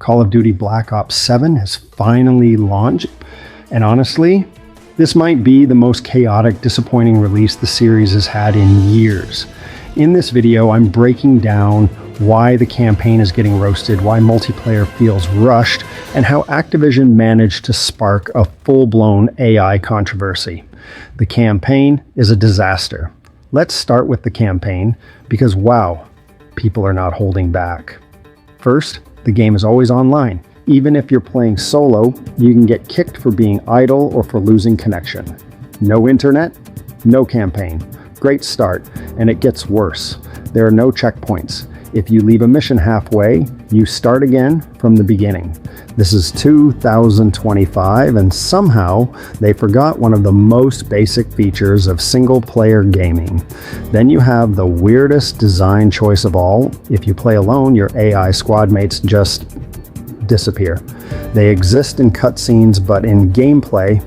Call of Duty Black Ops 7 has finally launched, and honestly, this might be the most chaotic, disappointing release the series has had in years. In this video, I'm breaking down why the campaign is getting roasted, why multiplayer feels rushed, and how Activision managed to spark a full-blown AI controversy. The campaign is a disaster. Let's start with the campaign, because wow, people are not holding back. First, the game is always online. Even if you're playing solo, you can get kicked for being idle or for losing connection. No internet, no campaign. Great start, and it gets worse. There are no checkpoints. If you leave a mission halfway, you start again from the beginning. This is 2025, and somehow they forgot one of the most basic features of single-player gaming. Then you have the weirdest design choice of all. If you play alone, your AI squad mates just disappear. They exist in cutscenes, but in gameplay,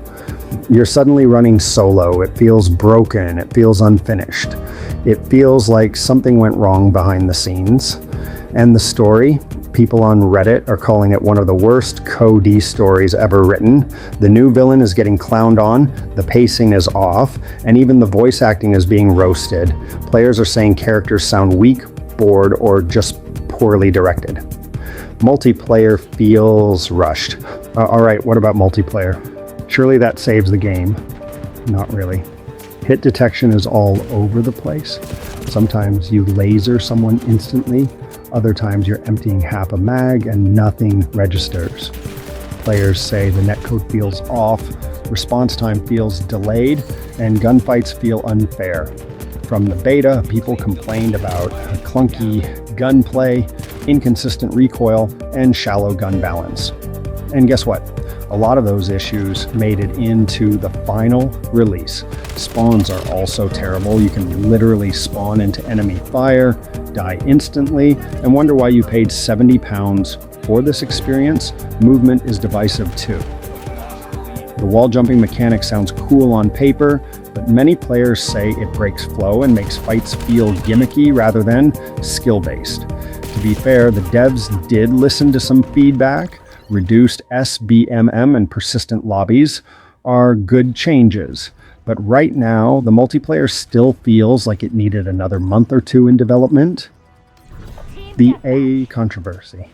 you're suddenly running solo. It feels broken. It feels unfinished. It feels like something went wrong behind the scenes. And the story, people on Reddit are calling it one of the worst COD stories ever written. The new villain is getting clowned on, the pacing is off, and even the voice acting is being roasted. Players are saying characters sound weak, bored, or just poorly directed. Multiplayer feels rushed. Alright, what about multiplayer? Surely that saves the game. Not really. Hit detection is all over the place. Sometimes you laser someone instantly. Other times you're emptying half a mag and nothing registers. Players say the netcode feels off, response time feels delayed, and gunfights feel unfair. From the beta, people complained about clunky gunplay, inconsistent recoil, and shallow gun balance. And guess what? A lot of those issues made it into the final release. Spawns are also terrible. You can literally spawn into enemy fire, die instantly, and wonder why you paid £70 for this experience. Movement is divisive too. The wall jumping mechanic sounds cool on paper, but many players say it breaks flow and makes fights feel gimmicky rather than skill-based. To be fair, the devs did listen to some feedback. Reduced SBMM and persistent lobbies are good changes. But right now, the multiplayer still feels like it needed another month or two in development. The AI controversy.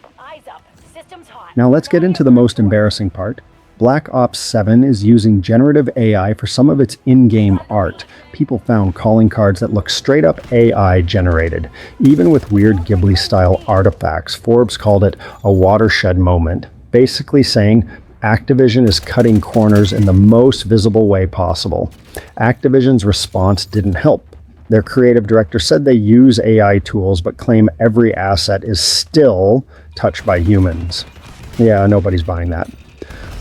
Now let's get into the most embarrassing part. Black Ops 7 is using generative AI for some of its in-game art. People found calling cards that look straight up AI generated, even with weird Ghibli-style artifacts. Forbes called it a watershed moment, basically saying Activision is cutting corners in the most visible way possible. Activision's response didn't help. Their creative director said they use AI tools, but claim every asset is still touched by humans. Yeah, nobody's buying that.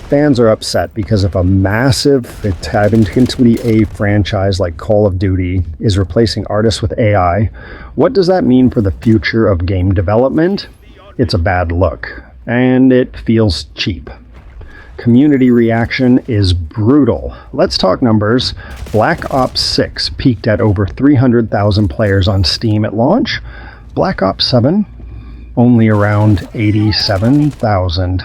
Fans are upset because if a massive, into a franchise like Call of Duty is replacing artists with AI, what does that mean for the future of game development? It's a bad look, and it feels cheap. Community reaction is brutal. Let's talk numbers. Black Ops 6 peaked at over 300,000 players on Steam at launch. Black Ops 7, only around 87,000.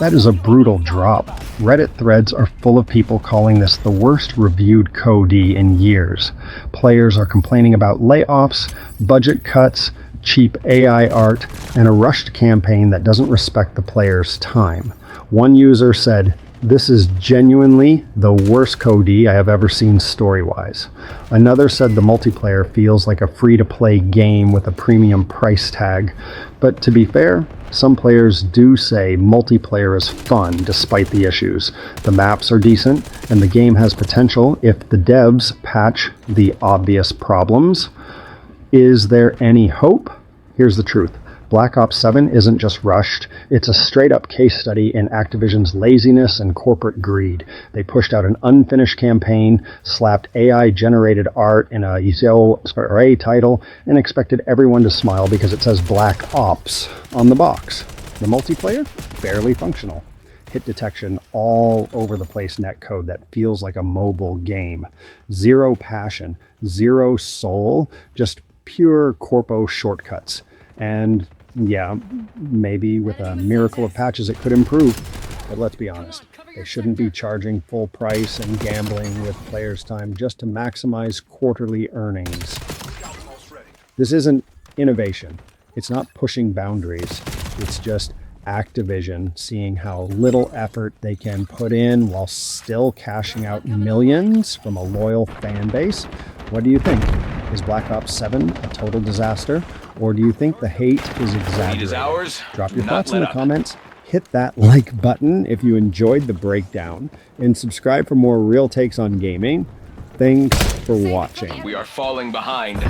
That is a brutal drop. Reddit threads are full of people calling this the worst reviewed COD in years. Players are complaining about layoffs, budget cuts, cheap AI art, and a rushed campaign that doesn't respect the player's time. One user said, "This is genuinely the worst COD I have ever seen story-wise." Another said the multiplayer feels like a free-to-play game with a premium price tag. But to be fair, some players do say multiplayer is fun despite the issues. The maps are decent, and the game has potential if the devs patch the obvious problems. Is there any hope? Here's the truth. Black Ops 7 isn't just rushed, it's a straight-up case study in Activision's laziness and corporate greed. They pushed out an unfinished campaign, slapped AI-generated art in a A title, and expected everyone to smile because it says Black Ops on the box. The multiplayer? Barely functional. Hit detection all over the place netcode that feels like a mobile game. Zero passion, zero soul, just pure corpo shortcuts. And Yeah, maybe with a miracle of patches it could improve, but let's be honest. They shouldn't be charging full price and gambling with players' time just to maximize quarterly earnings. This isn't innovation. It's not pushing boundaries. It's just Activision seeing how little effort they can put in while still cashing out millions from a loyal fan base. What do you think? Is Black Ops 7 a total disaster? Or do you think the hate is exaggerated? Drop your thoughts in the comments. Hit that like button if you enjoyed the breakdown, and subscribe for more real takes on gaming. Thanks for watching. We are falling behind. We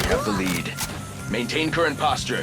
have the lead. Maintain current posture.